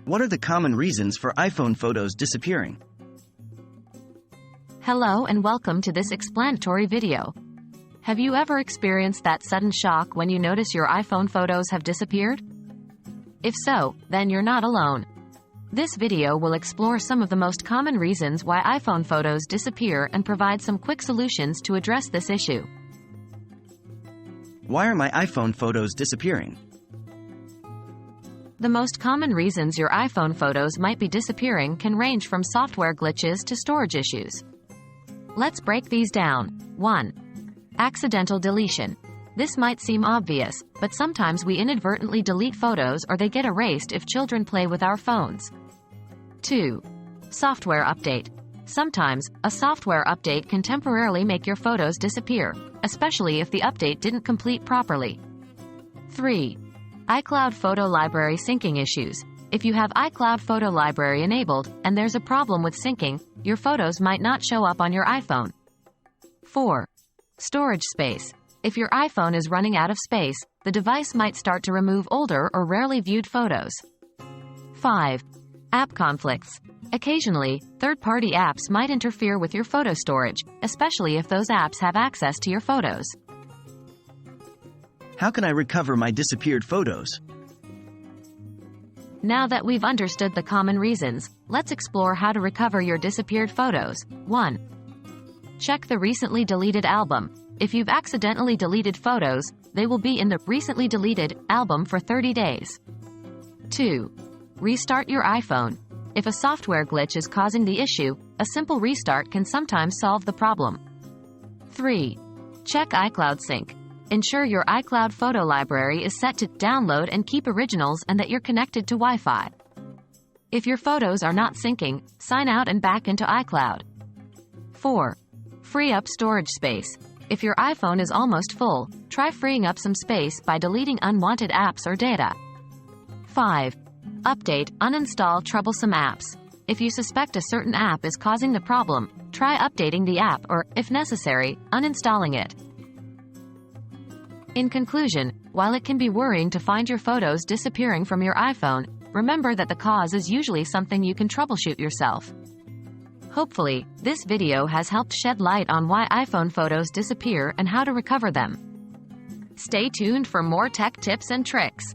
What are the common reasons for iPhone photos disappearing? Hello and welcome to this explanatory video. Have you ever experienced that sudden shock when you notice your iPhone photos have disappeared? If so, then you're not alone. This video will explore some of the most common reasons why iPhone photos disappear and provide some quick solutions to address this issue. Why are my iPhone photos disappearing? The most common reasons your iPhone photos might be disappearing can range from software glitches to storage issues. Let's break these down. 1. Accidental deletion. This might seem obvious, but sometimes we inadvertently delete photos or they get erased if children play with our phones. 2. Software update. Sometimes, a software update can temporarily make your photos disappear, especially if the update didn't complete properly. 3. iCloud Photo Library syncing issues. If you have iCloud Photo Library enabled, and there's a problem with syncing, your photos might not show up on your iPhone. 4. Storage space. If your iPhone is running out of space, the device might start to remove older or rarely viewed photos. 5. App conflicts. Occasionally, third-party apps might interfere with your photo storage, especially if those apps have access to your photos. How can I recover my disappeared photos? Now that we've understood the common reasons, let's explore how to recover your disappeared photos. 1. Check the recently deleted album. If you've accidentally deleted photos, they will be in the recently deleted album for 30 days. 2. Restart your iPhone. If a software glitch is causing the issue, a simple restart can sometimes solve the problem. 3. Check iCloud Sync. Ensure your iCloud photo library is set to download and keep originals and that you're connected to Wi-Fi. If your photos are not syncing, sign out and back into iCloud. 4. Free up storage space. If your iPhone is almost full, try freeing up some space by deleting unwanted apps or data. 5. Update, uninstall troublesome apps. If you suspect a certain app is causing the problem, try updating the app or, if necessary, uninstalling it. In conclusion, while it can be worrying to find your photos disappearing from your iPhone, remember that the cause is usually something you can troubleshoot yourself. Hopefully, this video has helped shed light on why iPhone photos disappear and how to recover them. Stay tuned for more tech tips and tricks.